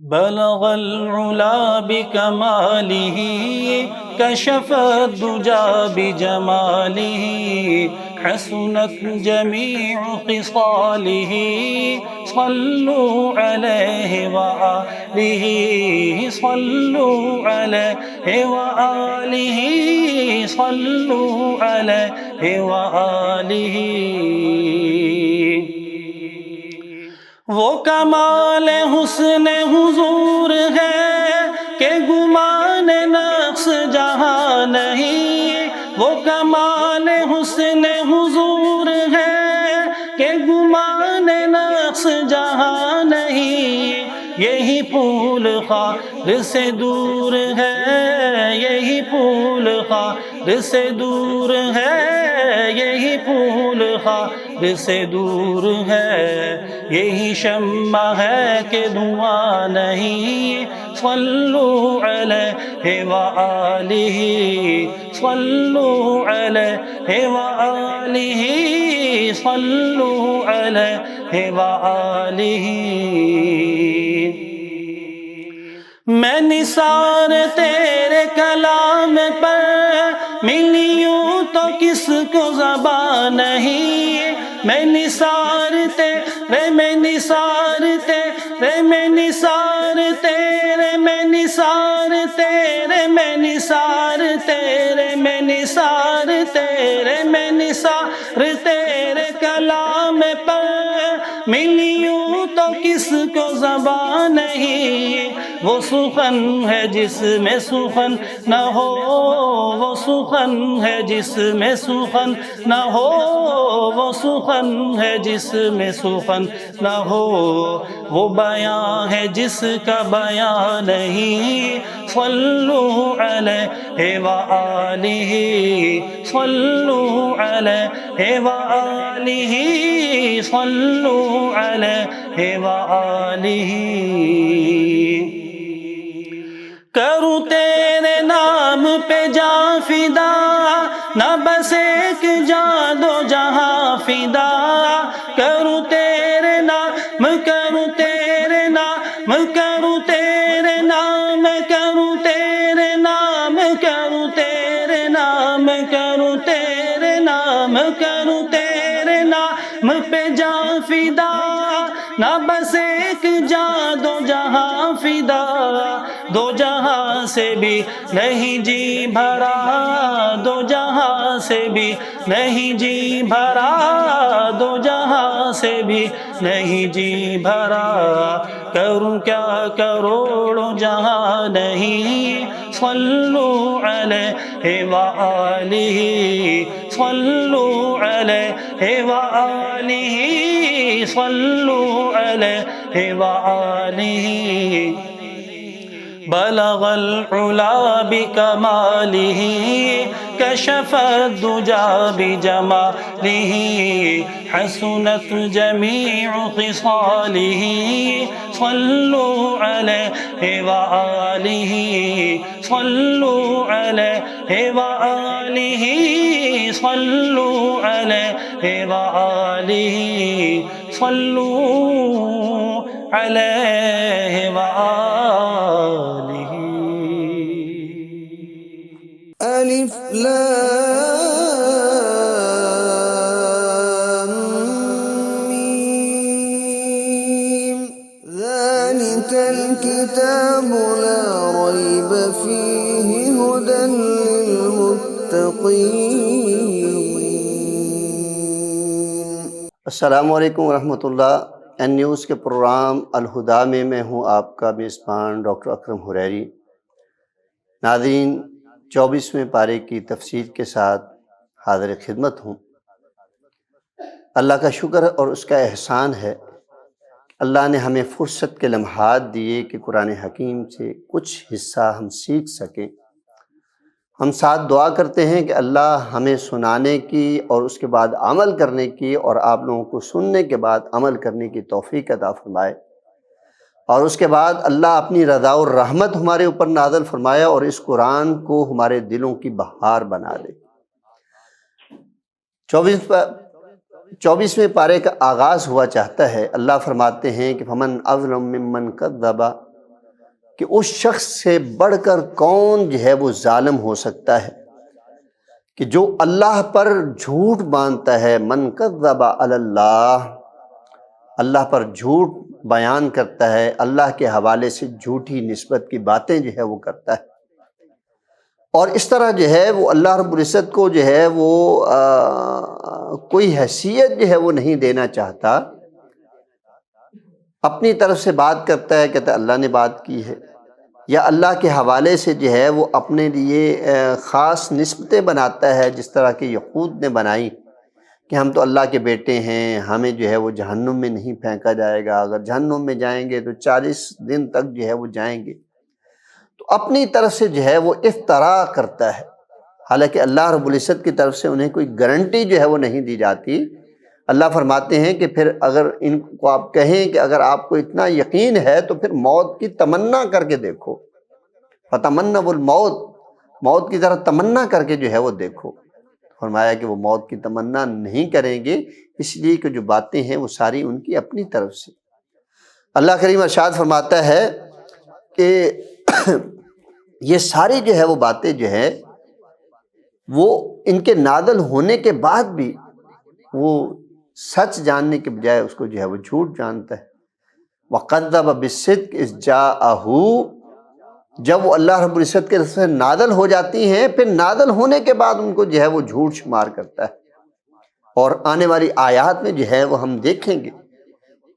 بلغ العلا بکمالہ کشف الدجا بجمالہ حسنت جمیع خصالہ صلوا علیہ وآلہ صلوا علیہ وآلہ صلوا علیہ وآلہ۔ وہ کمال حسن حضور ہے کہ گمان نقص جہاں نہیں، وہ کمال حسن حضور ہے کہ گمان نقص جہاں نہیں۔ یہی پھول خار سے دور ہے، یہی پھول خار سے دور ہے، یہی پھول خار سے دور ہے، یہی شمع ہے کہ دھواں نہیں۔ صلوا علیہ وآلہ صلوا علیہ وآلہ صلوا علیہ وآلہ۔ میں نثار تیرے کلام پر ملی ہوں تو کس کو زبان نہیں، میں نثار تیرے، میں نثار تیرے، میں نثار تیرے، میں نثار تیرے، میں نثار تیرے، میں نثار تیرے، میں نثار تیرے کلام پر ملی ہوں تو کس کو زبان نہیں۔ وہ سخن ہے جس میں سخن نہ ہو، وہ سخن ہے جس میں سخن نہ ہو، وہ سخن ہے جس میں سخن نہ ہو، وہ بیان ہے جس کا بیان نہیں۔ صلوا علیہ وآلہ صلوا علیہ وآلہ صلوا علیہ وآلہ۔ کروں تیرے نام پہ جاں فدا، نہ بس ایک جان دو جہاں فدا۔ کروں تیرے نام، کروں تیرے نام، کروں تیرے نام، کروں تیرے نام، کروں تیرے نام، کروں تیرے نام، کروں تیرے نام پہ جاں فدا، نہ بس ایک جان دو جہاں فدا۔ دو جہاں سے بھی نہیں جی بھرا، دو جہاں سے بھی نہیں جی بھرا، دو جہاں سے بھی نہیں جی بھرا۔ کروں کیا کروڑوں جہاں نہیں۔ صلوا علیہ وآلہ صلوا علیہ وآلہ صلوا علیہ وآلہ۔ بلغ العلا بکمالہ کشف الدجا بجمالہ حسنت جمیع خصالہ صلوا علیہ وآلہ صلوا علیہ وآلہ صلوا علیہ وآلہ صلوا علیہ وآلہ۔ الف لام میم ذلك الكتاب لا ريب فيه هدى للمتقين۔ السلام علیکم ورحمۃ اللہ۔ این نیوز کے پروگرام الہدا میں ہوں آپ کا میزبان ڈاکٹر اکرم حریری۔ ناظرین، 24ویں پارے کی تفسیر کے ساتھ حاضر خدمت ہوں۔ اللہ کا شکر اور اس کا احسان ہے، اللہ نے ہمیں فرصت کے لمحات دیے کہ قرآن حکیم سے کچھ حصہ ہم سیکھ سکیں۔ ہم ساتھ دعا کرتے ہیں کہ اللہ ہمیں سنانے کی اور اس کے بعد عمل کرنے کی، اور آپ لوگوں کو سننے کے بعد عمل کرنے کی توفیق عطا فرمائے، اور اس کے بعد اللہ اپنی رضا اور رحمت ہمارے اوپر نازل فرمایا اور اس قرآن کو ہمارے دلوں کی بہار بنا دے۔ 24ویں پارے کا آغاز ہوا چاہتا ہے۔ اللہ فرماتے ہیں کہ فمن اظلم ممن کذب کہ اس شخص سے بڑھ کر کون جو ہے وہ ظالم ہو سکتا ہے کہ جو اللہ پر جھوٹ باندھتا ہے، من کذب علی اللہ، اللہ پر جھوٹ بیان کرتا ہے، اللہ کے حوالے سے جھوٹی نسبت کی باتیں جو ہے وہ کرتا ہے، اور اس طرح جو ہے وہ اللہ رب العزت کو جو ہے وہ کوئی حیثیت جو ہے وہ نہیں دینا چاہتا، اپنی طرف سے بات کرتا ہے، کہتا ہے اللہ نے بات کی ہے، یا اللہ کے حوالے سے جو ہے وہ اپنے لیے خاص نسبتیں بناتا ہے، جس طرح کہ یہود نے بنائی کہ ہم تو اللہ کے بیٹے ہیں، ہمیں جو ہے وہ جہنم میں نہیں پھینکا جائے گا، اگر جہنم میں جائیں گے تو 40 دن تک جو ہے وہ جائیں گے، تو اپنی طرف سے جو ہے وہ افتراء کرتا ہے، حالانکہ اللہ رب العزت کی طرف سے انہیں کوئی گارنٹی جو ہے وہ نہیں دی جاتی۔ اللہ فرماتے ہیں کہ پھر اگر ان کو آپ کہیں کہ اگر آپ کو اتنا یقین ہے تو پھر موت کی تمنا کر کے دیکھو، فتمنوا الموت، موت کی طرح تمنا کر کے جو ہے وہ دیکھو۔ فرمایا کہ وہ موت کی تمنا نہیں کریں گے، اس لیے کہ جو باتیں ہیں وہ ساری ان کی اپنی طرف سے۔ اللہ کریم ارشاد فرماتا ہے کہ یہ ساری جو ہے وہ باتیں جو ہے وہ ان کے نازل ہونے کے بعد بھی وہ سچ جاننے کے بجائے اس کو جو ہے وہ جھوٹ جانتا ہے۔ وَقَذَّبَ بِالصِّدْقِ إِذْ جَاءَهُ، جب وہ اللہ رب العزت کے طرف سے نازل ہو جاتی ہیں پھر نازل ہونے کے بعد ان کو جو ہے وہ جھوٹ شمار کرتا ہے۔ اور آنے والی آیات میں جو ہے وہ ہم دیکھیں گے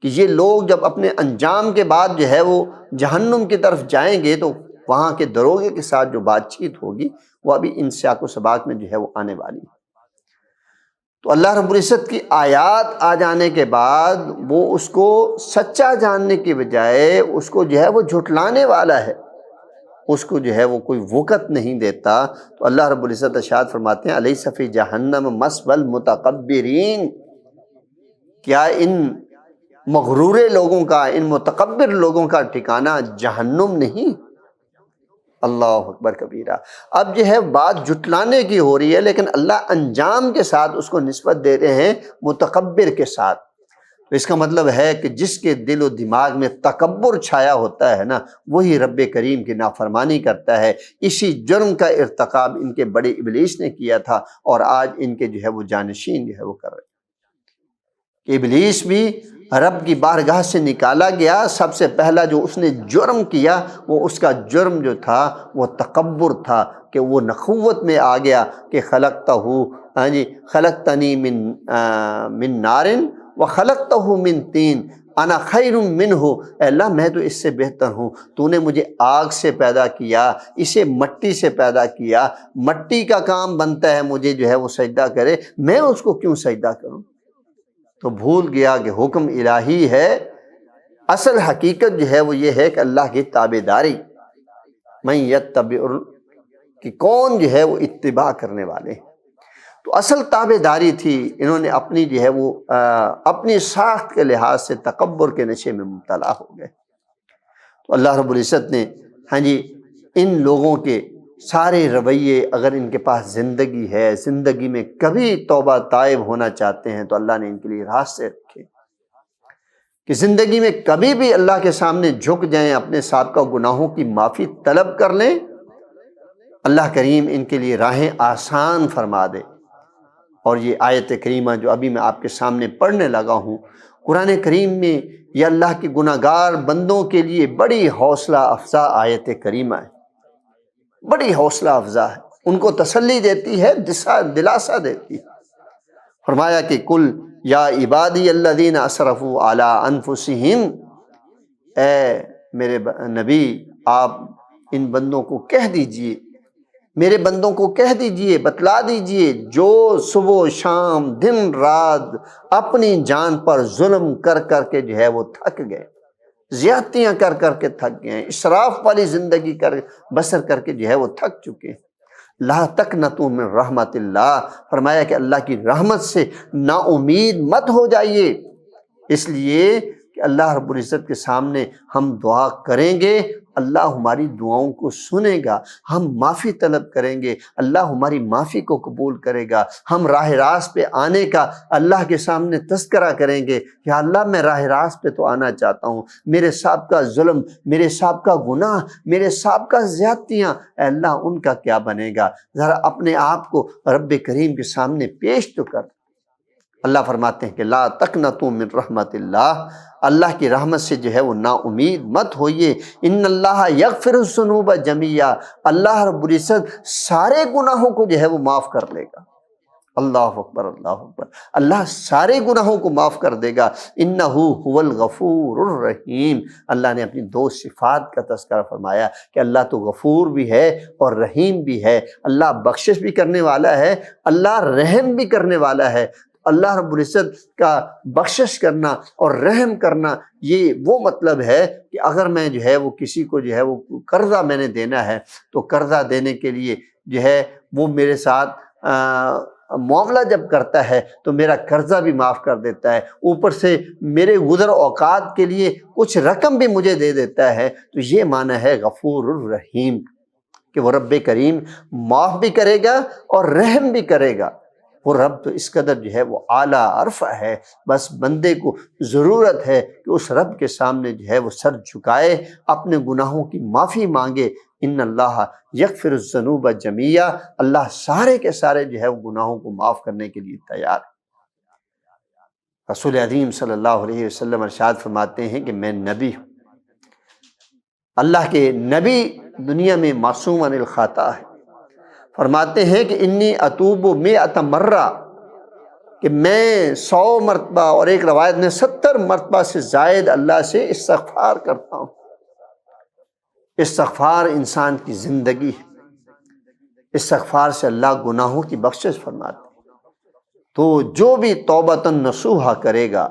کہ یہ لوگ جب اپنے انجام کے بعد جو ہے وہ جہنم کی طرف جائیں گے تو وہاں کے دروغے کے ساتھ جو بات چیت ہوگی وہ ابھی ان سیاق و سباق میں جو ہے وہ آنے والی ہے۔ تو اللہ رب العزت کی آیات آ جانے کے بعد وہ اس کو سچا جاننے کے بجائے اس کو جو ہے وہ جھٹلانے والا ہے، اس کو جو ہے وہ کوئی وقت نہیں دیتا۔ تو اللہ رب العزت ارشاد فرماتے ہیں الیس فی جہنم مثوی المتکبرین، کیا ان مغرور لوگوں کا، ان متکبر لوگوں کا ٹھکانہ جہنم نہیں؟ اللہ اکبر کبیرہ۔ اب جو ہے بات جھٹلانے کی ہو رہی ہے لیکن اللہ انجام کے ساتھ اس کو نسبت دے رہے ہیں متکبر کے ساتھ۔ تو اس کا مطلب ہے کہ جس کے دل و دماغ میں تکبر چھایا ہوتا ہے نا، وہی رب کریم کی نافرمانی کرتا ہے۔ اسی جرم کا ارتکاب ان کے بڑے ابلیس نے کیا تھا اور آج ان کے جو ہے وہ جانشین جو ہے وہ کر رہے ہیں۔ کہ ابلیس بھی رب کی بارگاہ سے نکالا گیا، سب سے پہلا جو اس نے جرم کیا وہ اس کا جرم جو تھا وہ تکبر تھا، کہ وہ نخوت میں آ گیا کہ خلقتنی من نار وخلقتہ من طین انا خیر منہ، اے اللہ میں تو اس سے بہتر ہوں، تو نے مجھے آگ سے پیدا کیا، اسے مٹی سے پیدا کیا، مٹی کا کام بنتا ہے مجھے جو ہے وہ سجدہ کرے، میں اس کو کیوں سجدہ کروں؟ تو بھول گیا کہ حکم الہی ہے۔ اصل حقیقت جو ہے وہ یہ ہے کہ اللہ کی تابعداری، من یتبع، کہ کون جو ہے وہ اتباع کرنے والے ہیں۔ تو اصل تابعداری تھی، انہوں نے اپنی جو ہے وہ اپنی ساخت کے لحاظ سے تکبر کے نشے میں مبتلا ہو گئے۔ تو اللہ رب العزت نے ان لوگوں کے سارے رویے، اگر ان کے پاس زندگی ہے، زندگی میں کبھی توبہ تائب ہونا چاہتے ہیں تو اللہ نے ان کے لیے راستے رکھے کہ زندگی میں کبھی بھی اللہ کے سامنے جھک جائیں، اپنے سابقہ گناہوں کی معافی طلب کر لیں، اللہ کریم ان کے لیے راہیں آسان فرما دے۔ اور یہ آیت کریمہ جو ابھی میں آپ کے سامنے پڑھنے لگا ہوں، قرآن کریم میں یہ اللہ کے گناہ گار بندوں کے لیے بڑی حوصلہ افزا آیت کریمہ ہے، بڑی حوصلہ افزا ہے، ان کو تسلی دیتی ہے، دلاسا دیتی ہے۔ فرمایا کہ کل یا عبادی الذین اسرفوا علی انفسہم، اے میرے نبی آپ ان بندوں کو کہہ دیجئے، میرے بندوں کو کہہ دیجئے، بتلا دیجئے، جو صبح و شام دن رات اپنی جان پر ظلم کر کر کے جو ہے وہ تھک گئے، زیادتیاں کر کر کے تھک گئے ہیں، اسراف والی زندگی بسر کر کے جو ہے وہ تھک چکے ہیں، لا تقنطوا من رحمت اللہ، فرمایا کہ اللہ کی رحمت سے نا امید مت ہو جائیے، اس لیے کہ اللہ رب العزت کے سامنے ہم دعا کریں گے اللہ ہماری دعاؤں کو سنے گا، ہم معافی طلب کریں گے، اللہ ہماری معافی کو قبول کرے گا، ہم راہ راست پہ آنے کا اللہ کے سامنے تذکرہ کریں گے کہ اللہ میں راہ راست پہ تو آنا چاہتا ہوں، میرے سابقہ ظلم، میرے سابقہ گناہ، میرے سابقہ زیادتیاں، اے اللہ ان کا کیا بنے گا، ذرا اپنے آپ کو رب کریم کے سامنے پیش تو کر۔ اللہ فرماتے ہیں کہ لا تقنطوا من رحمت اللہ، اللہ کی رحمت سے جو ہے وہ نا امید مت ہوئیے، ان اللہ یغفر الذنوب جميعا، اللہ رب العزت سارے گناہوں کو جو ہے وہ معاف کر لے گا۔ اللہ اکبر، اللہ اکبر، اللہ سارے گناہوں کو معاف کر دے گا۔ انہ هو الغفور الرحیم، اللہ نے اپنی دو صفات کا تذکرہ فرمایا کہ اللہ تو غفور بھی ہے اور رحیم بھی ہے، اللہ بخشش بھی کرنے والا ہے، اللہ رحم بھی کرنے والا ہے۔ اللہ رب العزت کا بخشش کرنا اور رحم کرنا یہ وہ مطلب ہے کہ اگر میں جو ہے وہ کسی کو جو ہے وہ قرضہ میں نے دینا ہے تو قرضہ دینے کے لیے جو ہے وہ میرے ساتھ معاملہ جب کرتا ہے تو میرا قرضہ بھی معاف کر دیتا ہے، اوپر سے میرے گزر اوقات کے لیے کچھ رقم بھی مجھے دے دیتا ہے، تو یہ معنی ہے غفور الرحیم کہ وہ رب کریم معاف بھی کرے گا اور رحم بھی کرے گا۔ وہ رب تو اس قدر جو ہے وہ اعلیٰ عرفہ ہے، بس بندے کو ضرورت ہے کہ اس رب کے سامنے جو ہے وہ سر جھکائے، اپنے گناہوں کی معافی مانگے۔ ان اللہ یغفر الذنوب جميعا، اللہ سارے کے سارے جو ہے وہ گناہوں کو معاف کرنے کے لیے تیار ہے۔ رسول عظیم صلی اللہ علیہ وسلم ارشاد فرماتے ہیں کہ میں نبی ہوں، اللہ کے نبی دنیا میں معصوم عن الخطا ہے، فرماتے ہیں کہ انی اتوب 100 مرہ، کہ میں 100 مرتبہ اور ایک روایت میں 70 مرتبہ سے زائد اللہ سے استغفار کرتا ہوں۔ استغفار انسان کی زندگی ہے، استغفار سے اللہ گناہوں کی بخشش فرماتے ہیں۔ تو جو بھی توبۃ نصوحہ کرے گا،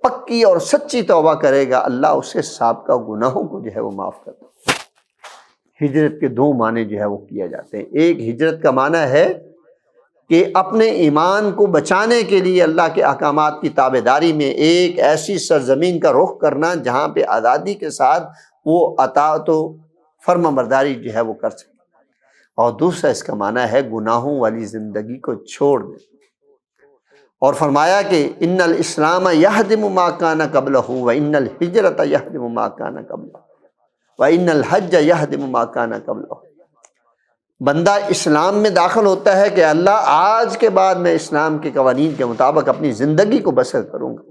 پکی اور سچی توبہ کرے گا، اللہ اس کے سابقہ گناہوں کو جو ہے وہ معاف کرتا ہے۔ ہجرت کے دو معنی جو ہے وہ کیا جاتے ہیں، ایک ہجرت کا معنی ہے کہ اپنے ایمان کو بچانے کے لیے اللہ کے احکامات کی تابعداری میں ایک ایسی سرزمین کا رخ کرنا جہاں پہ آزادی کے ساتھ وہ اطاعت و فرما برداری جو ہے وہ کر سکے، اور دوسرا اس کا معنی ہے گناہوں والی زندگی کو چھوڑ دے۔ اور فرمایا کہ ان الاسلام یہدم ما کان قبلہ وان الہجرۃ یہدم ما کان قبلہ وان الحج یہدم ما کان قبلہ۔ بندہ اسلام میں داخل ہوتا ہے کہ اللہ آج کے بعد میں اسلام کے قوانین کے مطابق اپنی زندگی کو بسر کروں گا۔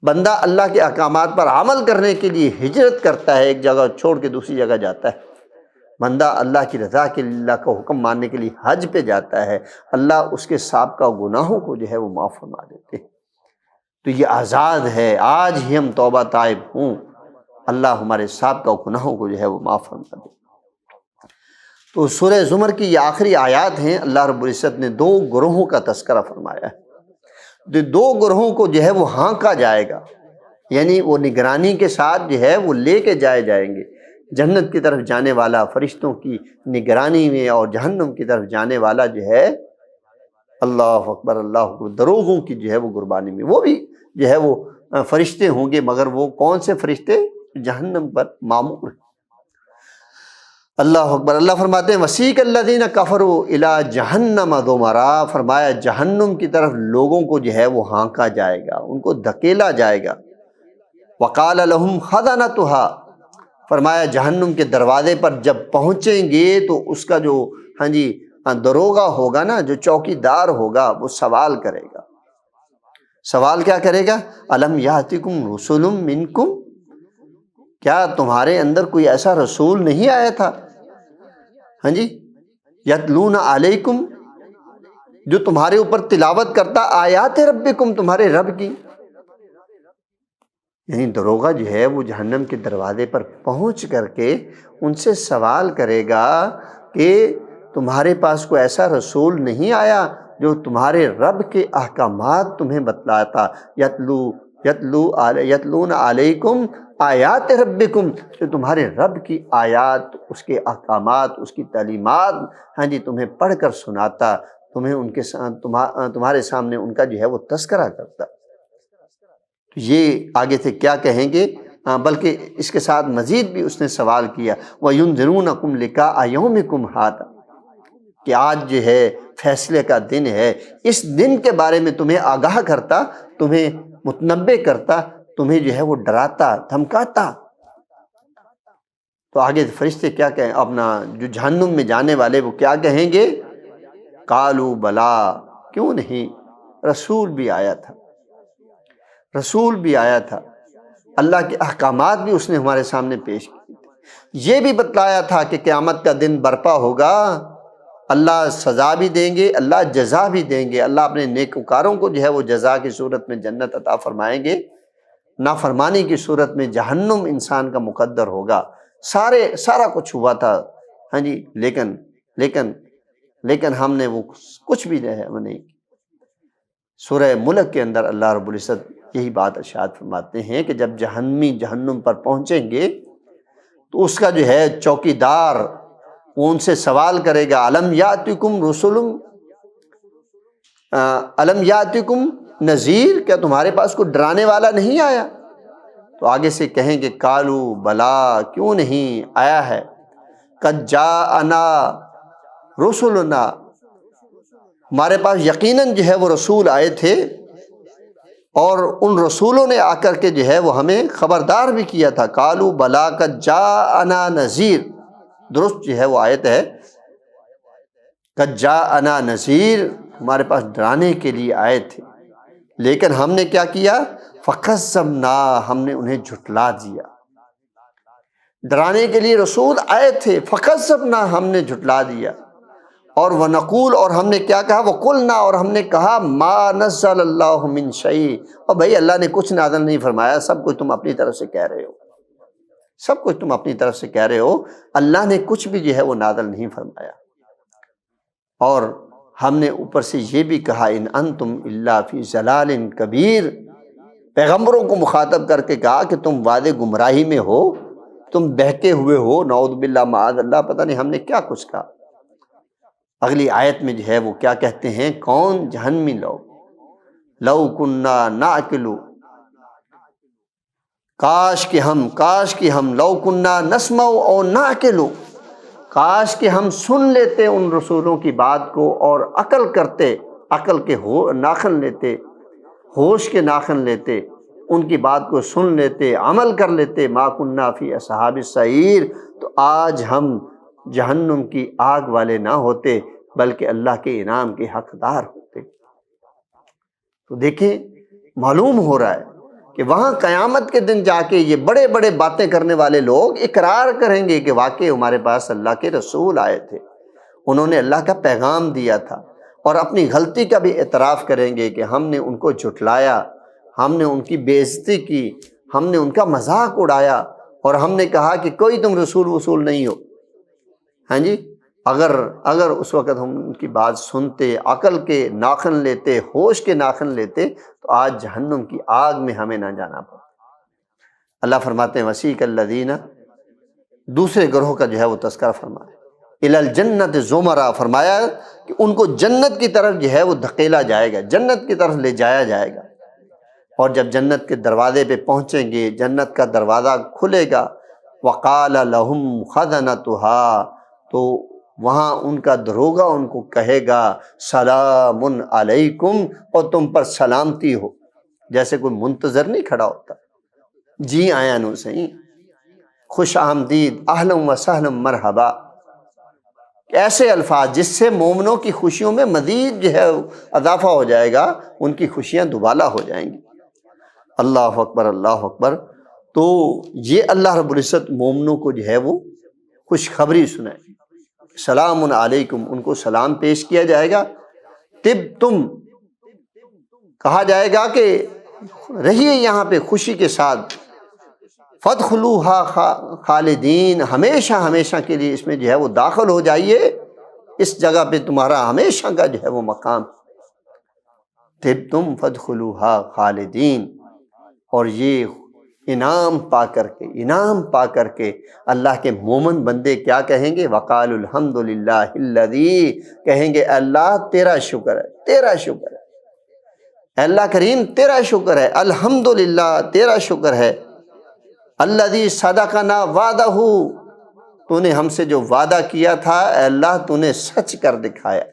بندہ اللہ کے احکامات پر عمل کرنے کے لیے ہجرت کرتا ہے، ایک جگہ چھوڑ کے دوسری جگہ جاتا ہے۔ بندہ اللہ کی رضا کے لیے، اللہ کا حکم ماننے کے لیے حج پہ جاتا ہے، اللہ اس کے سابقہ گناہوں کو جو ہے وہ معاف فرما دیتے ہیں۔ تو یہ آزاد ہے، آج ہی ہم توبہ طائب ہوں، اللہ ہمارے سابقہ گناہوں کو جو ہے وہ معاف فرما دے۔ تو سورہ زمر کی یہ آخری آیات ہیں، اللہ رب العزت نے دو گروہوں کا تذکرہ فرمایا ہے۔ دو گروہوں کو جو ہے وہ ہانکا جائے گا، یعنی وہ نگرانی کے ساتھ جو ہے وہ لے کے جائیں گے جنت کی طرف جانے والا فرشتوں کی نگرانی میں، اور جہنم کی طرف جانے والا جو ہے اللہ اکبر، اللہ اکبر، دروغوں کی جو ہے وہ قربانی میں۔ وہ بھی جو ہے وہ فرشتے ہوں گے، مگر وہ کون سے فرشتے؟ جہنم پر مامور ہیں۔ اللہ اکبر، اللہ فرماتے ہیں وسیق الذین کفروا الی جہنم زمرا، فرمایا جہنم کی طرف لوگوں کو جو ہے وہ ہانکا جائے گا، ان کو دھکیلا جائے گا۔ وقال لهم خزنتها، فرمایا جہنم کے دروازے پر جب پہنچیں گے تو اس کا جو دروغہ ہوگا نا، جو چوکی دار ہوگا، وہ سوال کرے گا۔ سوال کیا کرے گا؟ الم یاتکم رسول منکم، کیا تمہارے اندر کوئی ایسا رسول نہیں آیا تھا یتلون علیکم، جو تمہارے اوپر تلاوت کرتا آیات ربکم، تمہارے رب کی۔ یعنی دروغہ جو ہے وہ جہنم کے دروازے پر پہنچ کر کے ان سے سوال کرے گا کہ تمہارے پاس کوئی ایسا رسول نہیں آیا جو تمہارے رب کے احکامات تمہیں بتلاتا، یتلون علیکم آیات ربکم، جو تمہارے رب کی آیات، اس کے احکامات، اس کی تعلیمات تمہیں پڑھ کر سناتا، تمہیں ان کے تمہارے سامنے ان کا جو ہے وہ تذکرہ کرتا۔ یہ آگے سے کیا کہیں گے؟ بلکہ اس کے ساتھ مزید بھی اس نے سوال کیا وَيُنذِرُونَكُمْ لِقَاءَ يَوْمِكُمْ هَٰذَا، کہ آج جو ہے فیصلے کا دن ہے، اس دن کے بارے میں تمہیں آگاہ کرتا، تمہیں متنبع کرتا، تمہیں جو ہے وہ ڈراتا دھمکاتا۔ تو آگے فرشتے کیا کہیں، اپنا جو جہنم میں جانے والے وہ کیا کہیں گے، قالوا بلا، کیوں نہیں، رسول بھی آیا تھا، رسول بھی آیا تھا، اللہ کے احکامات بھی اس نے ہمارے سامنے پیش کیے تھے، یہ بھی بتلایا تھا کہ قیامت کا دن برپا ہوگا، اللہ سزا بھی دیں گے، اللہ جزا بھی دیں گے، اللہ اپنے نیکوکاروں کو جو ہے وہ جزا کی صورت میں جنت عطا فرمائیں گے، نافرمانی کی صورت میں جہنم انسان کا مقدر ہوگا۔ سارا کچھ ہوا تھا، ہاں جی، لیکن ہم نے وہ کچھ بھی نہیں۔ سورہ ملک کے اندر اللہ رب العزت یہی بات ارشاد فرماتے ہیں کہ جب جہنمی جہنم پر پہنچیں گے تو اس کا جو ہے چوکیدار وہ ان سے سوال کرے گا، الم یاتکم رسل، الم یاتکم نذیر، کیا تمہارے پاس کوئی ڈرانے والا نہیں آیا؟ تو آگے سے کہیں گے قالوا بلا، کیوں نہیں آیا ہے، قد جاءنا رسلنا، ہمارے پاس یقیناً جو ہے وہ رسول آئے تھے، اور ان رسولوں نے آ کر کے جو ہے وہ ہمیں خبردار بھی کیا تھا۔ قالوا بلا قد جاءنا نذیر، درست جو ہے وہ آیت ہے، قد جاءنا نذیر، ہمارے پاس ڈرانے کے لیے آئے تھے، لیکن ہم نے کیا کیا، فَكَذَّبْنَا، ہم نے انہیں جھٹلا دیا۔ ڈرانے کے لیے رسول آئے تھے، فَكَذَّبْنَا، ہم نے جھٹلا دیا، اور وَنَقُولُ، اور ہم نے کیا کہا، وَقُلْنَا، اور ہم نے کہا، مَا نَزَّلَ اللَّهُ مِن شَيْءٍ، اور بھائی اللہ نے کچھ نازل نہیں فرمایا، سب کچھ تم اپنی طرف سے کہہ رہے ہو، سب کچھ تم اپنی طرف سے کہہ رہے ہو، اللہ نے کچھ بھی جو ہے وہ نازل نہیں فرمایا۔ اور ہم نے اوپر سے یہ بھی کہا، ان انتم الا فی ضلال کبیر، پیغمبروں کو مخاطب کر کے کہا کہ تم وادِ گمراہی میں ہو، تم بہکے ہوئے ہو، نعوذ باللہ معاذ اللہ، پتہ نہیں ہم نے کیا کچھ کہا۔ اگلی آیت میں جو ہے وہ کیا کہتے ہیں، کون، جہنمی لوگ، لو کننا نعقل، کاش کہ ہم لو کننا نسمع او نعقل، کاش کہ ہم سن لیتے ان رسولوں کی بات کو اور عقل کرتے، عقل کے ناخن لیتے، ہوش کے ناخن لیتے، ان کی بات کو سن لیتے، عمل کر لیتے، ما کننا فی اصحاب السعیر، تو آج ہم جہنم کی آگ والے نہ ہوتے بلکہ اللہ کے انعام کے حقدار ہوتے۔ تو دیکھیں، معلوم ہو رہا ہے کہ وہاں قیامت کے دن جا کے یہ بڑے بڑے باتیں کرنے والے لوگ اقرار کریں گے کہ واقعی ہمارے پاس اللہ کے رسول آئے تھے، انہوں نے اللہ کا پیغام دیا تھا، اور اپنی غلطی کا بھی اعتراف کریں گے کہ ہم نے ان کو جھٹلایا، ہم نے ان کی بے عزتی کی، ہم نے ان کا مذاق اڑایا، اور ہم نے کہا کہ کوئی تم رسول نہیں ہو۔ ہاں جی، اگر اس وقت ہم ان کی بات سنتے، عقل کے ناخن لیتے، ہوش کے ناخن لیتے، تو آج جہنم کی آگ میں ہمیں نہ جانا پڑتا۔ اللہ فرماتے ہیں وسیق الذین، دوسرے گروہ کا جو ہے وہ تذکرہ فرمایا، الی الجنت زمرا، فرمایا کہ ان کو جنت کی طرف جو ہے وہ دھکیلا جائے گا، جنت کی طرف لے جایا جائے گا، اور جب جنت کے دروازے پہ پہنچیں گے، جنت کا دروازہ کھلے گا، وقال لهم خزنتها، تو وہاں ان کا دروغہ ان کو کہے گا سلام علیکم، اور تم پر سلامتی ہو، جیسے کوئی منتظر نہیں کھڑا ہوتا، جی آیا نو صحیح، خوش آمدید، اہلا و سہلا مرحبا، ایسے الفاظ جس سے مومنوں کی خوشیوں میں مزید جو ہے اضافہ ہو جائے گا، ان کی خوشیاں دوبالا ہو جائیں گی۔ اللہ اکبر، اللہ اکبر۔ تو یہ اللہ رب العزت مومنوں کو جو ہے وہ خوشخبری سنائے، سلام علیکم، ان کو سلام پیش کیا جائے گا، طب تم، کہا جائے گا کہ رہیے یہاں پہ خوشی کے ساتھ، فادخلوها خالدین، ہمیشہ ہمیشہ کے لیے اس میں جو ہے وہ داخل ہو جائیے، اس جگہ پہ تمہارا ہمیشہ کا جو ہے وہ مقام، طب تم فادخلوها خالدین۔ اور یہ انعام پا کر کے اللہ کے مومن بندے کیا کہیں گے، وقالوا الحمدللہ الذی، کہیں گے اللہ تیرا شکر ہے، تیرا شکر ہے، اللہ کریم تیرا شکر ہے، الحمدللہ تیرا شکر ہے، الذی صدقنا وعدہ، تو نے ہم سے جو وعدہ کیا تھا اے اللہ تو نے سچ کر دکھایا۔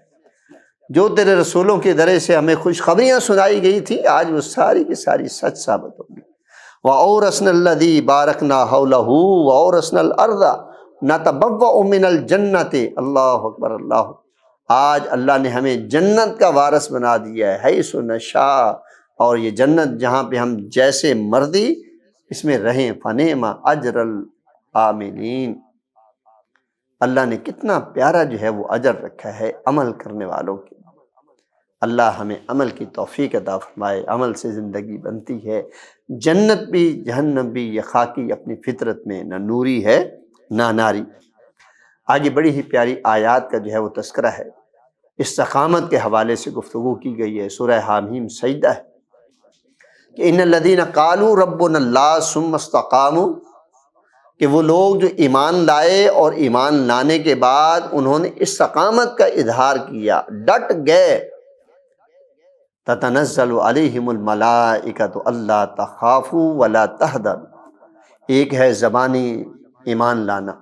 جو تیرے رسولوں کے ذریعے سے ہمیں خوشخبریاں سنائی گئی تھی آج وہ ساری کی ساری سچ ثابت ہوگی۔ وَأَوْرَثْنَا الَّذِي بَارَكْنَا حَوْلَهُ وَأَوْرَثْنَا الْأَرْضَ نَتَبَوَّأُ مِنَ الْجَنَّةِ۔ اللہ اکبر اللہ، آج اللہ نے ہمیں جنت کا وارث بنا دیا ہے، حیث نشاء، اور یہ جنت جہاں پہ ہم جیسے مرضی اس میں رہیں، فَنِعْمَ أَجْرَ الْعَامِلِينَ۔ اللہ نے کتنا پیارا جو ہے وہ اجر رکھا ہے عمل کرنے والوں کے۔ اللہ ہمیں عمل کی توفیق عطا فرمائے، عمل سے زندگی بنتی ہے، جنت بھی جہنم بھی یہ خاکی اپنی فطرت میں نہ نوری ہے نہ ناری۔ آگے بڑی ہی پیاری آیات کا جو ہے وہ تذکرہ ہے، استقامت کے حوالے سے گفتگو کی گئی ہے۔ سورہ حامیم سجدہ ہے کہ ان الذین قالوا ربنا اللہ ثم استقاموا، کہ وہ لوگ جو ایمان لائے اور ایمان لانے کے بعد انہوں نے استقامت کا اظہار کیا، ڈٹ گئے، تتنزل علیہم الملائکۃ الا تخافوا ولا تحزنوا۔ ایک ہے زبانی ایمان لانا،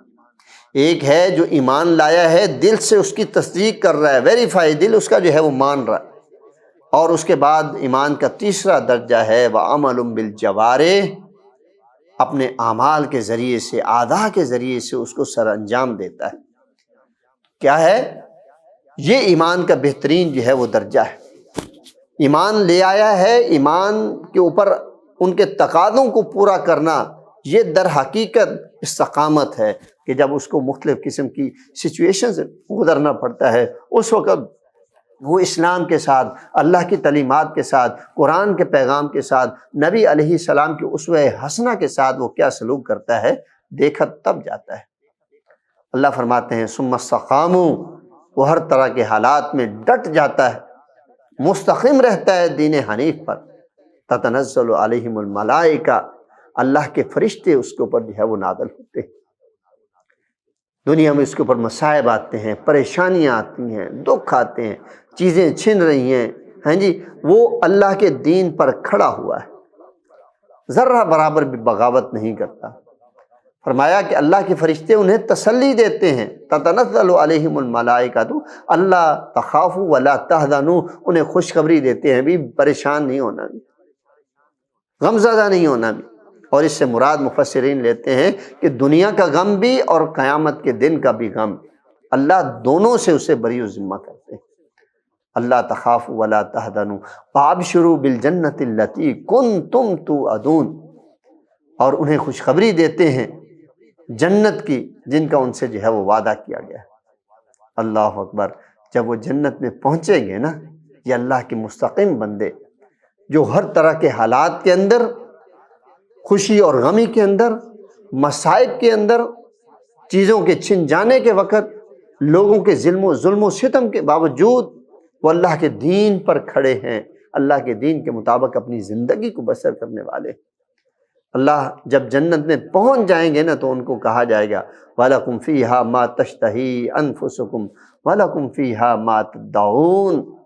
ایک ہے جو ایمان لایا ہے دل سے اس کی تصدیق کر رہا ہے، ویریفائی، دل اس کا جو ہے وہ مان رہا ہے، اور اس کے بعد ایمان کا تیسرا درجہ ہے وعمل بالجوارح، اپنے اعمال کے ذریعے سے، اعضاء کے ذریعے سے اس کو سر انجام دیتا ہے۔ کیا ہے یہ ایمان کا بہترین جو ہے وہ درجہ ہے۔ ایمان لے آیا ہے، ایمان کے اوپر ان کے تقاضوں کو پورا کرنا، یہ در حقیقت استقامت ہے کہ جب اس کو مختلف قسم کی سچویشن سے گزرنا پڑتا ہے اس وقت وہ اسلام کے ساتھ، اللہ کی تعلیمات کے ساتھ، قرآن کے پیغام کے ساتھ، نبی علیہ السلام کی اسوہ حسنہ کے ساتھ وہ کیا سلوک کرتا ہے دیکھا تب جاتا ہے۔ اللہ فرماتے ہیں ثم استقاموا، وہ ہر طرح کے حالات میں ڈٹ جاتا ہے، مستقیم رہتا ہے دین حنیف پر۔ تتنزل علیہم الملائکہ، اللہ کے فرشتے اس کے اوپر جو ہے وہ نازل ہوتے ہیں۔ دنیا میں اس کے اوپر مصائب آتے ہیں، پریشانیاں آتی ہیں، دکھ آتے ہیں، چیزیں چھن رہی ہیں، ہاں جی، وہ اللہ کے دین پر کھڑا ہوا ہے، ذرہ برابر بھی بغاوت نہیں کرتا۔ فرمایا کہ اللہ کے فرشتے انہیں تسلی دیتے ہیں، تتنزل علیہم الملائکۃ الا تخافوا ولا تحزنوا، انہیں خوشخبری دیتے ہیں بھی پریشان نہیں ہونا بھی، غم زدہ نہیں ہونا بھی۔ اور اس سے مراد مفسرین لیتے ہیں کہ دنیا کا غم بھی اور قیامت کے دن کا بھی غم، اللہ دونوں سے اسے بری و ذمہ کرتے ہیں۔ اللہ تخافوا ولا تحزنوا وابشروا بالجنۃ التی کنتم توعدون، اور انہیں خوشخبری دیتے ہیں جنت کی جن کا ان سے جو ہے وہ وعدہ کیا گیا ہے۔ اللہ اکبر، جب وہ جنت میں پہنچیں گے نا، یہ اللہ کے مستقیم بندے جو ہر طرح کے حالات کے اندر، خوشی اور غمی کے اندر، مصائب کے اندر، چیزوں کے چھن جانے کے وقت، لوگوں کے ظلم و ستم کے باوجود وہ اللہ کے دین پر کھڑے ہیں، اللہ کے دین کے مطابق اپنی زندگی کو بسر کرنے والے۔ اللہ جب جنت میں پہنچ جائیں گے نا تو ان کو کہا جائے گا وَلَكُمْ فِيهَا مَا تَشْتَهِي أَنفُسُكُمْ وَلَكُمْ فِيهَا مَا تَدَّعُونَ۔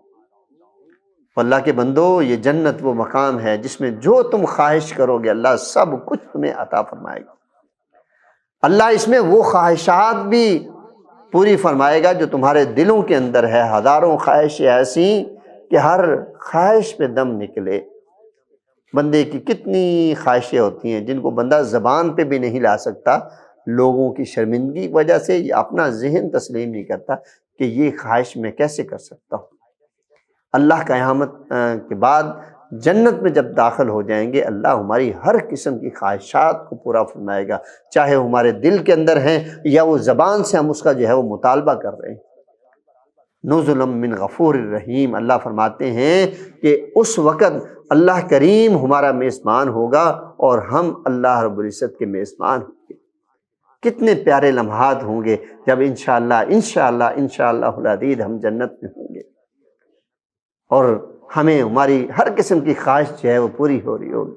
اللہ کے بندو، یہ جنت وہ مقام ہے جس میں جو تم خواہش کرو گے اللہ سب کچھ تمہیں عطا فرمائے گا۔ اللہ اس میں وہ خواہشات بھی پوری فرمائے گا جو تمہارے دلوں کے اندر ہے، ہزاروں خواہشیں ایسی کہ ہر خواہش پہ دم نکلے۔ بندے کی کتنی خواہشیں ہوتی ہیں جن کو بندہ زبان پہ بھی نہیں لا سکتا، لوگوں کی شرمندگی کی وجہ سے یہ اپنا ذہن تسلیم نہیں کرتا کہ یہ خواہش میں کیسے کر سکتا ہوں۔ اللہ قیامت کے بعد جنت میں جب داخل ہو جائیں گے اللہ ہماری ہر قسم کی خواہشات کو پورا فرمائے گا، چاہے وہ ہمارے دل کے اندر ہیں یا وہ زبان سے ہم اس کا جو ہے وہ مطالبہ کر رہے ہیں۔ نزلا من غفور الرحیم، اللہ فرماتے ہیں کہ اس وقت اللہ کریم ہمارا میزبان ہوگا اور ہم اللہ رب العزت کے میزبان ہوں گے۔ کتنے پیارے لمحات ہوں گے جب انشاءاللہ العزیز ہم جنت میں ہوں گے اور ہمیں ہماری ہر قسم کی خواہش جو ہے وہ پوری ہو رہی ہوگی۔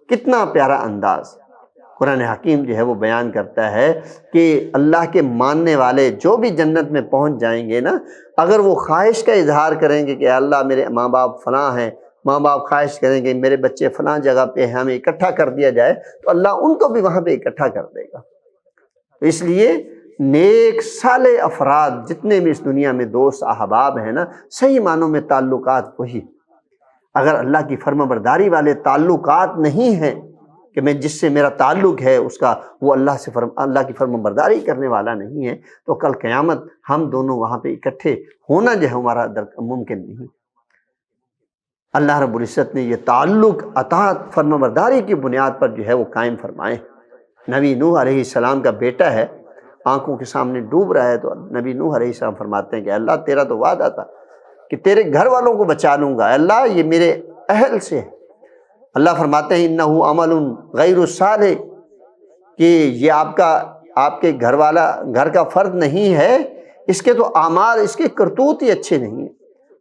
کتنا پیارا انداز قرآن حکیم جو ہے وہ بیان کرتا ہے کہ اللہ کے ماننے والے جو بھی جنت میں پہنچ جائیں گے نا، اگر وہ خواہش کا اظہار کریں گے کہ اللہ میرے ماں باپ فلاں ہیں، ماں باپ خواہش کریں کہ میرے بچے فلاں جگہ پہ ہیں، ہمیں اکٹھا کر دیا جائے، تو اللہ ان کو بھی وہاں پہ اکٹھا کر دے گا۔ اس لیے نیک صالح افراد جتنے بھی اس دنیا میں دوست احباب ہیں نا، صحیح معنوں میں تعلقات وہی۔ اگر اللہ کی فرما برداری والے تعلقات نہیں ہیں کہ میں جس سے میرا تعلق ہے اس کا وہ اللہ کی فرما برداری کرنے والا نہیں ہے، تو کل قیامت ہم دونوں وہاں پہ اکٹھے ہونا جو ہے ہمارا ممکن نہیں۔ اللہ رب العزت نے یہ تعلق اطاعت فرما برداری کی بنیاد پر جو ہے وہ قائم فرمائے۔ نبی نوح علیہ السلام کا بیٹا ہے، آنکھوں کے سامنے ڈوب رہا ہے، تو نبی نوح علیہ السلام فرماتے ہیں کہ اللہ تیرا تو وعدہ تھا کہ تیرے گھر والوں کو بچا لوں گا، اللہ یہ میرے اہل سے ہے۔ اللہ فرماتے ہیں انہ عمل غیر صالح، کہ یہ آپ کے گھر کا فرد نہیں ہے، اس کے تو اعمال، اس کے کرتوت ہی اچھے نہیں ہیں۔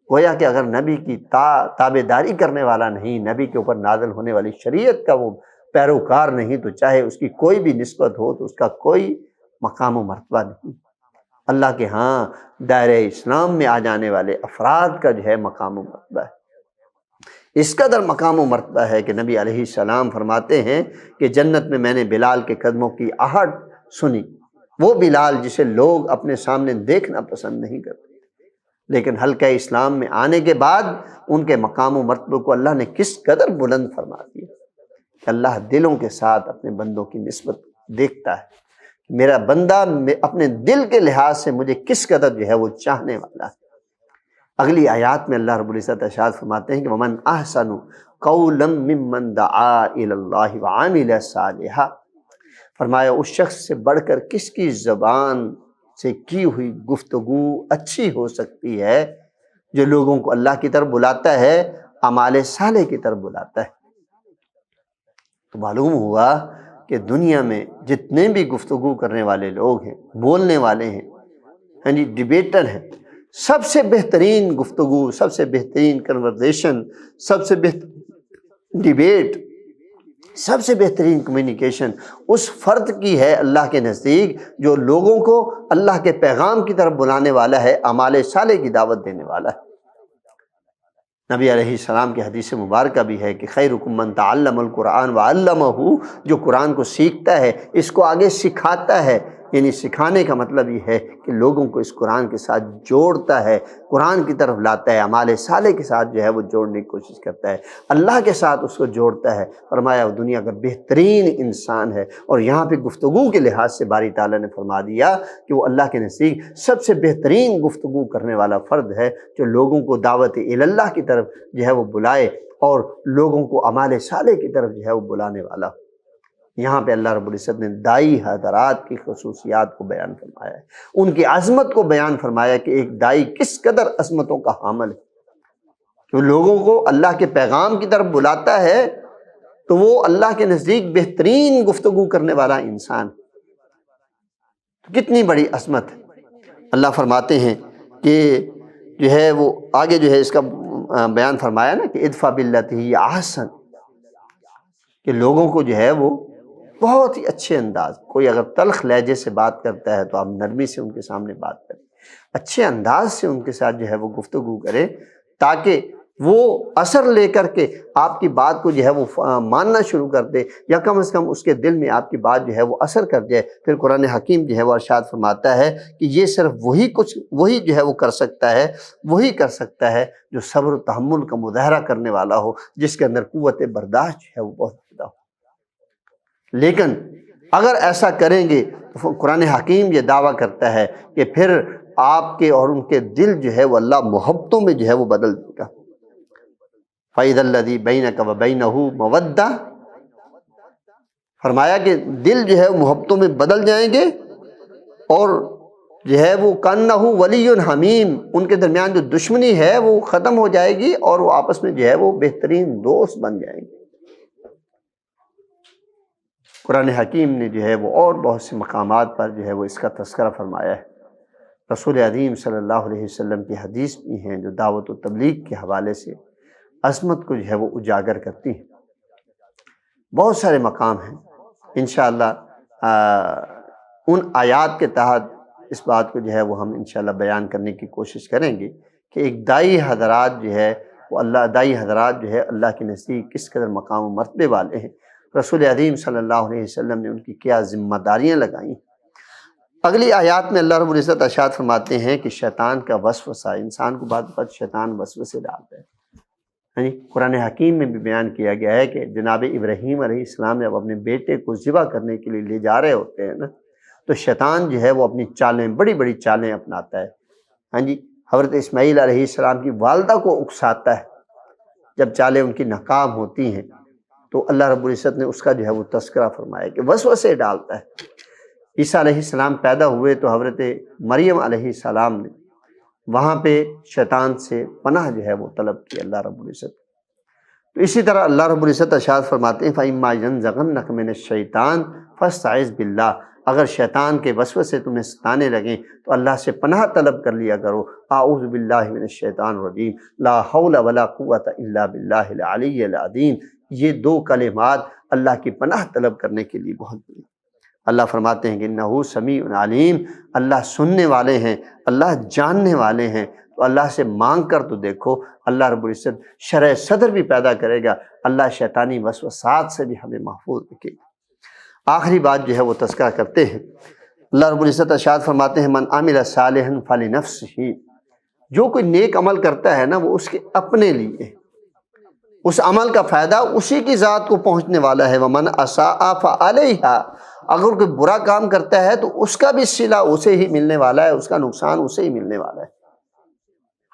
گویا کہ اگر نبی کی تابع داری کرنے والا نہیں، نبی کے اوپر نازل ہونے والی شریعت کا وہ پیروکار نہیں، تو چاہے اس کی کوئی بھی نسبت ہو تو اس کا کوئی مقام و مرتبہ نہیں۔ اللہ کے ہاں دائرہ اسلام میں آ جانے والے افراد کا جو ہے مقام و مرتبہ ہے۔ اس قدر مقام و مرتبہ ہے کہ نبی علیہ السلام فرماتے ہیں کہ جنت میں میں نے بلال کے قدموں کی آہٹ سنی، وہ بلال جسے لوگ اپنے سامنے دیکھنا پسند نہیں کرتے، لیکن حلقہ اسلام میں آنے کے بعد ان کے مقام و مرتبے کو اللہ نے کس قدر بلند فرما دیا کہ اللہ دلوں کے ساتھ اپنے بندوں کی نسبت دیکھتا ہے، میرا بندہ اپنے دل کے لحاظ سے مجھے کس قدر جو ہے وہ چاہنے والا ہے۔ اگلی آیات میں اللہ رب العزت ارشاد فرماتے ہیں کہ وَمَنْ أَحْسَنُ قَوْلًا مِّمَّنْ دَعَا إِلَى اللَّهِ وَعَمِلَ صَالِحًا، فرمایا اس شخص سے بڑھ کر کس کی زبان سے کی ہوئی گفتگو اچھی ہو سکتی ہے جو لوگوں کو اللہ کی طرف بلاتا ہے، اعمال صالح کی طرف بلاتا ہے۔ تو معلوم ہوا کہ دنیا میں جتنے بھی گفتگو کرنے والے لوگ ہیں، بولنے والے ہیں، ہاں جی، ڈیبیٹر ہیں، سب سے بہترین گفتگو، سب سے بہترین کنورزیشن، سب سے بہترین ڈیبیٹ، سب سے بہترین کمیونیکیشن اس فرد کی ہے اللہ کے نزدیک جو لوگوں کو اللہ کے پیغام کی طرف بلانے والا ہے، اعمال صالح کی دعوت دینے والا ہے۔ نبی علیہ السلام کی حدیث مبارکہ بھی ہے کہ خیرکم من تعلم القرآن وعلمہ، جو قرآن کو سیکھتا ہے، اس کو آگے سکھاتا ہے، یعنی سکھانے کا مطلب یہ ہے کہ لوگوں کو اس قرآن کے ساتھ جوڑتا ہے، قرآن کی طرف لاتا ہے، اعمال صالح کے ساتھ جو ہے وہ جوڑنے کی کوشش کرتا ہے، اللہ کے ساتھ اس کو جوڑتا ہے۔ فرمایا وہ دنیا کا بہترین انسان ہے، اور یہاں پہ گفتگو کے لحاظ سے باری تعالیٰ نے فرما دیا کہ وہ اللہ کے نزدیک سب سے بہترین گفتگو کرنے والا فرد ہے جو لوگوں کو دعوت اللہ کی طرف جو ہے وہ بلائے اور لوگوں کو اعمال صالح کی طرف جو ہے وہ بلانے والا۔ یہاں پہ اللہ رب العزت نے دائی حضرات کی خصوصیات کو بیان فرمایا ہے، ان کی عظمت کو بیان فرمایا کہ ایک دائی کس قدر عظمتوں کا حامل ہے، کہ لوگوں کو اللہ کے پیغام کی طرف بلاتا ہے تو وہ اللہ کے نزدیک بہترین گفتگو کرنے والا انسان، کتنی بڑی عظمت ہے۔ اللہ فرماتے ہیں کہ جو ہے وہ آگے جو ہے اس کا بیان فرمایا نا کہ ادفع باللتی ہی احسن، کہ لوگوں کو جو ہے وہ بہت ہی اچھے انداز، کوئی اگر تلخ لہجے سے بات کرتا ہے تو آپ نرمی سے ان کے سامنے بات کریں، اچھے انداز سے ان کے ساتھ جو ہے وہ گفتگو کریں تاکہ وہ اثر لے کر کے آپ کی بات کو جو ہے وہ ماننا شروع کر دے، یا کم از کم اس کے دل میں آپ کی بات جو ہے وہ اثر کر جائے۔ پھر قرآن حکیم جو ہے وہ ارشاد فرماتا ہے کہ یہ صرف وہی جو ہے وہ کر سکتا ہے جو صبر و تحمل کا مظاہرہ کرنے والا ہو، جس کے اندر قوت برداشت جو ہے وہ بہت زیادہ ہو۔ لیکن اگر ایسا کریں گے تو قرآن حکیم یہ دعویٰ کرتا ہے کہ پھر آپ کے اور ان کے دل جو ہے وہ اللہ محبتوں میں جو ہے وہ بدل دے گا۔ فَإِذَا الَّذِي بَيْنَكَ وَبَيْنَهُ مَوَدَّةٌ، فرمایا کہ دل جو ہے محبتوں میں بدل جائیں گے، اور جو ہے وہ كَأَنَّهُ وَلِيٌّ حَمِيمٌ، ان کے درمیان جو دشمنی ہے وہ ختم ہو جائے گی اور وہ آپس میں جو ہے وہ بہترین دوست بن جائیں گے۔ قرآن حکیم نے جو ہے وہ اور بہت سے مقامات پر جو ہے وہ اس کا تذکرہ فرمایا ہے۔ رسول عظیم صلی اللہ علیہ وسلم کی حدیث بھی ہیں جو دعوت و تبلیغ کے حوالے سے عظمت کو جو ہے وہ اجاگر کرتی ہیں۔ بہت سارے مقام ہیں، انشاءاللہ ان آیات کے تحت اس بات کو جو ہے وہ ہم انشاءاللہ بیان کرنے کی کوشش کریں گے کہ ایک دائی حضرات جو ہے وہ اللہ دائی حضرات جو ہے اللہ کے نزدیک کس قدر مقام و مرتبے والے ہیں، رسول عظیم صلی اللہ علیہ وسلم نے ان کی کیا ذمہ داریاں لگائیں۔ اگلی آیات میں اللہ رب العزت ارشاد فرماتے ہیں کہ شیطان کا وسوسہ، انسان کو بعض وقت شیطان وسوسے ڈالتا ہے۔ قرآن حکیم میں بھی بیان کیا گیا ہے کہ جناب ابراہیم علیہ السلام جب اپنے بیٹے کو ذبح کرنے کے لیے لے جا رہے ہوتے ہیں نا، تو شیطان جو ہے وہ اپنی چالیں، بڑی بڑی چالیں اپناتا ہے۔ حضرت اسماعیل علیہ السلام کی والدہ کو اکساتا ہے، جب چالیں ان کی ناکام ہوتی ہیں تو اللہ رب العزت نے اس کا جو ہے وہ تذکرہ فرمایا کہ وسوسے ڈالتا ہے۔ عیسیٰ علیہ السلام پیدا ہوئے تو حضرت مریم علیہ السلام نے وہاں پہ شیطان سے پناہ جو ہے وہ طلب کی اللہ رب العزت۔ تو اسی طرح اللہ رب العزت ارشاد فرماتے ہیں فَإِمَّا يَنزَغَنَّكَ مِنَ الشَّيْطَانِ فَاسْتَعِذْ بِاللَّهِ، اگر شیطان کے وسوسے تمہیں ستانے لگیں تو اللہ سے پناہ طلب کر لیا کرو، اعوذ باللہ من الشیطان الرجیم، لا حول ولا قوت الا باللہ العلی العظیم۔ یہ دو کلمات اللہ کی پناہ طلب کرنے کے لیے بہت بڑی۔ اللہ فرماتے ہیں کہ انہ سمیع علیم، اللہ سننے والے ہیں، اللہ جاننے والے ہیں۔ تو اللہ سے مانگ کر تو دیکھو، اللہ رب العزت شرح صدر بھی پیدا کرے گا، اللہ شیطانی وسوسات سے بھی ہمیں محفوظ رکھے گا۔ آخری بات جو ہے وہ تذکرہ کرتے ہیں، اللہ رب العزت ارشاد فرماتے ہیں من عمل صالحا فلنفسہ، جو کوئی نیک عمل کرتا ہے نا وہ اس کے اپنے لیے، اس عمل کا فائدہ اسی کی ذات کو پہنچنے والا ہے۔ ومن اساء فعلیہا، اگر کوئی برا کام کرتا ہے تو اس کا بھی صلہ اسے ہی ملنے والا ہے، اس کا نقصان اسے ہی ملنے والا ہے۔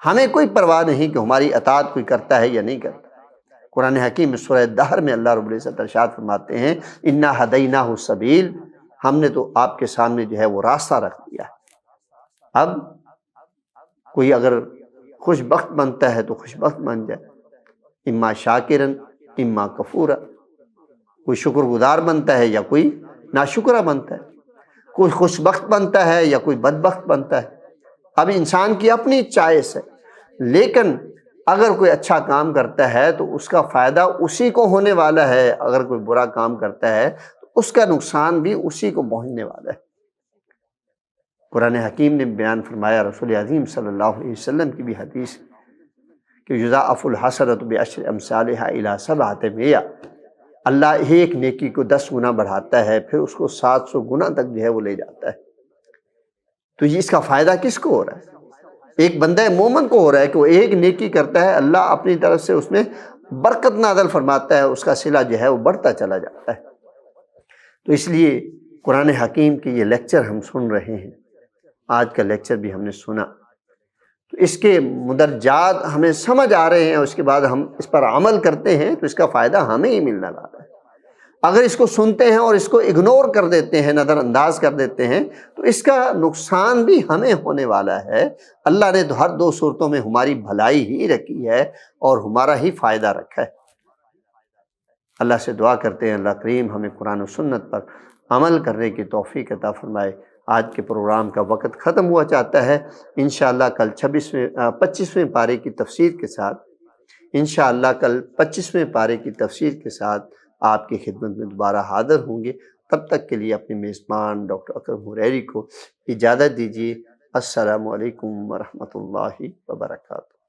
ہمیں کوئی پرواہ نہیں کہ ہماری اطاعت کوئی کرتا ہے یا نہیں کرتا۔ قرآن حکیم میں سورہ دہر میں اللہ رب العزت ارشاد فرماتے ہیں انا ہدیناہ السبیل، ہم نے تو آپ کے سامنے جو ہے وہ راستہ رکھ دیا ہے۔ اب کوئی اگر خوش بخت بنتا ہے تو خوش بخت بن جائے، اما شاکرن اما کفورا، کوئی شکر گزار بنتا ہے یا کوئی ناشکرہ بنتا ہے، کوئی خوش بخت بنتا ہے یا کوئی بدبخت بنتا ہے۔ اب انسان کی اپنی چوائس ہے، لیکن اگر کوئی اچھا کام کرتا ہے تو اس کا فائدہ اسی کو ہونے والا ہے، اگر کوئی برا کام کرتا ہے تو اس کا نقصان بھی اسی کو پہنچنے والا ہے۔ قرآن حکیم نے بیان فرمایا، رسول عظیم صلی اللہ علیہ وسلم کی بھی حدیث کہ یضاعف الحسنۃ بعشر امثالها الی 700، اللہ ایک نیکی کو 10 گنا بڑھاتا ہے، پھر اس کو 700 گنا تک جو ہے وہ لے جاتا ہے۔ تو یہ اس کا فائدہ کس کو ہو رہا ہے؟ ایک بندہ مومن کو ہو رہا ہے کہ وہ ایک نیکی کرتا ہے، اللہ اپنی طرف سے اس میں برکت نازل فرماتا ہے، اس کا صلہ جو ہے وہ بڑھتا چلا جاتا ہے۔ تو اس لیے قرآن حکیم کی یہ لیکچر ہم سن رہے ہیں، آج کا لیکچر بھی ہم نے سنا، تو اس کے مدرجات ہمیں سمجھ آ رہے ہیں، اس کے بعد ہم اس پر عمل کرتے ہیں تو اس کا فائدہ ہمیں ہی ملنے والا ہے۔ اگر اس کو سنتے ہیں اور اس کو اگنور کر دیتے ہیں، نظر انداز کر دیتے ہیں، تو اس کا نقصان بھی ہمیں ہونے والا ہے۔ اللہ نے ہر دو صورتوں میں ہماری بھلائی ہی رکھی ہے اور ہمارا ہی فائدہ رکھا ہے۔ اللہ سے دعا کرتے ہیں اللہ کریم ہمیں قرآن و سنت پر عمل کرنے کی توفیق عطا فرمائے۔ آج کے پروگرام کا وقت ختم ہوا چاہتا ہے، انشاءاللہ کل 25ویں پارے کی تفسیر کے ساتھ، انشاءاللہ کل 25ویں پارے کی تفسیر کے ساتھ آپ کی خدمت میں دوبارہ حاضر ہوں گے۔ تب تک کے لیے اپنے میزبان ڈاکٹر اکرم حریری کو اجازت دیجیے۔ السلام علیکم ورحمۃ اللہ وبرکاتہ۔